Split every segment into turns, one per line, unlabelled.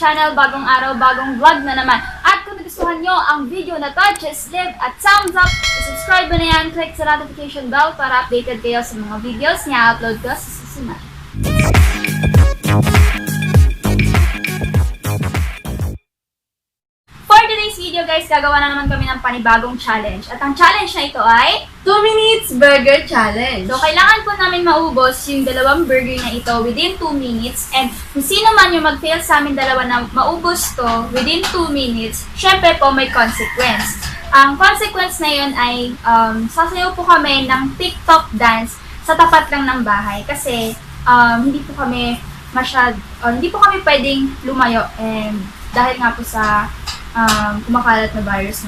channel. Bagong araw, bagong vlog na naman. At kung nagustuhan nyo ang video na to, just leave a thumbs up, subscribe na yan, click sa notification bell para updated kayo sa mga videos na upload ko sa susunod. For today's video guys, gagawa na naman kami ng panibagong challenge. At ang challenge na ito ay
2 minutes burger challenge.
So, kailangan po namin maubos yung dalawang burger na ito within 2 minutes. And kung sino man yung mag-fail sa amin dalawa na maubos to within 2 minutes, syempre po may consequence. Ang consequence na yun ay sasayaw po kami ng TikTok dance sa tapat lang ng bahay. Kasi hindi po kami pwedeng lumayo dahil nga po sa kumakalat na virus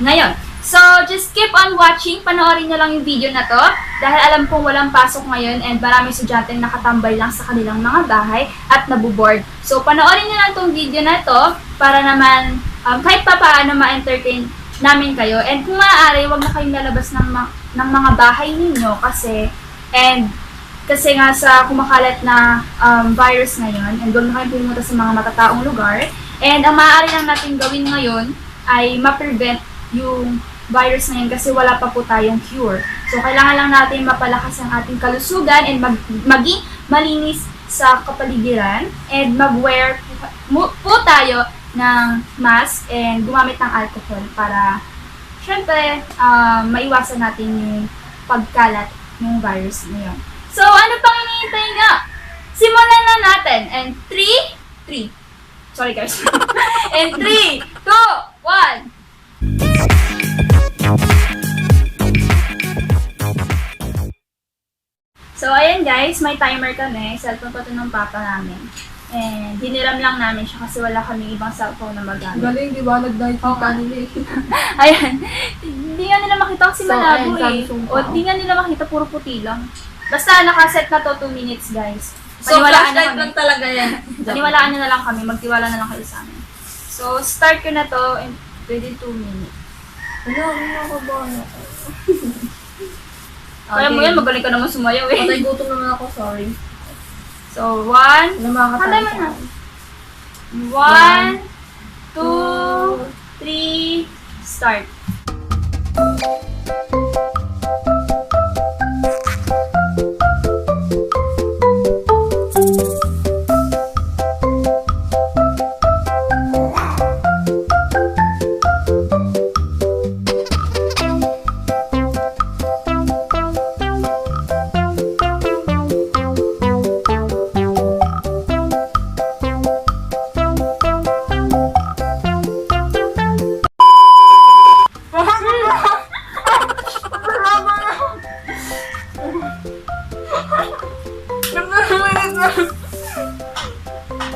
ngayon. So, just keep on watching. Panoorin nyo lang yung video na to dahil alam kong walang pasok ngayon and maraming estudyante nakatambay lang sa kanilang mga bahay at nabuboard. So, panoorin nyo lang tong video na to para naman kahit pa paano ma-entertain namin kayo. And kung maaari, wag na kayong lalabas ng mga bahay ninyo kasi nga sa kumakalat na virus ngayon and doon na kayo pumunta sa mga matataong lugar. And ang maaari lang natin gawin ngayon ay ma-prevent yung virus na yun kasi wala pa po tayong cure. So, kailangan lang natin mapalakas ang ating kalusugan and maging malinis sa kapaligiran and mag-wear po tayo ng mask and gumamit ng alcohol para syempre maiwasan natin yung pagkalat ng virus na yun. So, ano pang hinihintay nga? Simulan na natin. And 3, sorry guys. And 3, 2, 1. So, ayan guys, may timer kami. Cellphone pa ito ng papa namin. And hiniram lang namin siya kasi wala kami ibang cellphone na magamit.
Galing, di ba? Nag-dive ka nila eh.
Ayan. Hindi nga nila makita kasi malabo eh.
Samsung
O, hindi nga nila makita, puro puti lang. Basta nakaset na to 2 minutes guys.
So,
Paniwalaan
flashlight
na
lang talaga yan.
Paniwalaan nyo na lang kami, magtiwala na lang kayo sa amin. So, start ko na to within 2 minutes.
Ano ba?
Kaya mo yan, magaling ka naman sumayaw eh.
Patay gutom naman ako, sorry.
So, 1,
Ano makakatawa
Handay mo
sa
na. 1, 2, 3, start.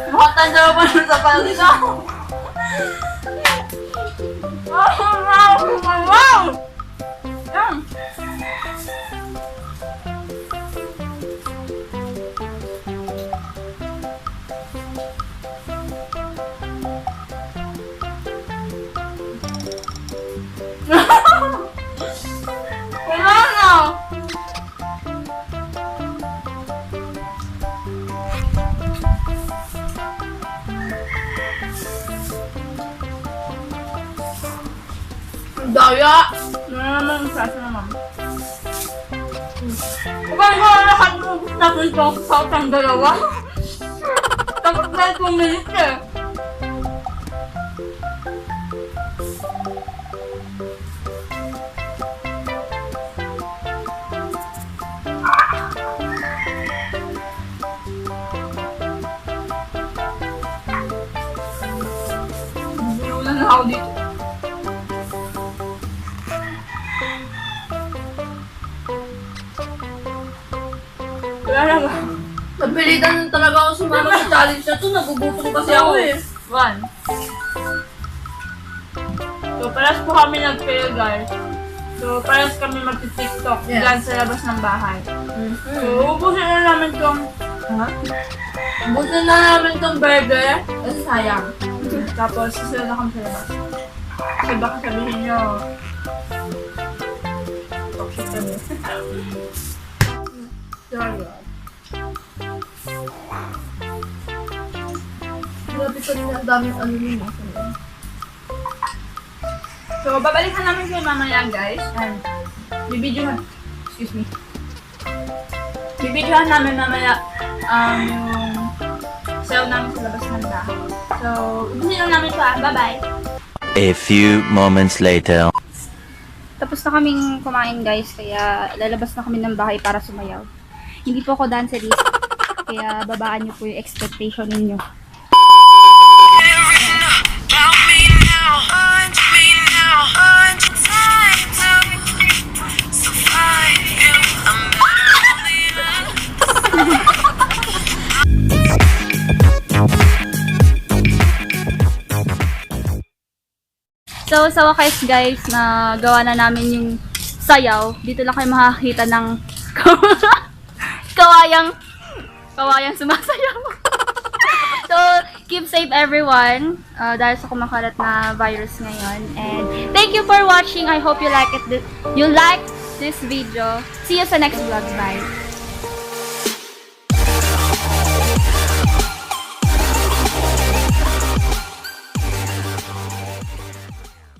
Makatanda pa sa palit ako. Wow!
Yan.
Wala na! Daya!
Naman, sasa naman.
Kung ano lahat mo natin itong sautang dalawa? Tapos na 2 minutes eh.
Wala na ako dito. Wala na ba?
Napilitan lang talaga ako sumama sa challenge na to. Nagugutom kasi ako eh.
1. So, paras po kami nag-fail guys. So, paras kami mag-TikTok
Yes.
dyan sa labas ng bahay. So, ubusin na namin itong
Buti na namin tong burger. Kasi sayang.
tapos susunod na kami sa labas. Kasi baka sabihin nyo, toxic kami.
Sorry. Sabi ko nila, daming ano yun. So, babalikan namin kayo mamaya, guys. And, bibidyohan. Excuse me. Bibidyohan namin mamaya yung sayaw namin sa labas ng bahay. So, hindi lang namin ito. Bye-bye.
A few moments later.
Tapos na kaming kumain guys, kaya lalabas na kami ng bahay para sumayaw. Hindi po ako dancerist, kaya babaan niyo po yung expectation ninyo. So, sa wakas guys, na gawa na namin yung sayaw. Dito lang kayo makakita ng kawayang sumasayaw. So, keep safe everyone dahil sa kumakalat na virus ngayon. And thank you for watching. I hope you like this video. See you sa next vlog. Bye!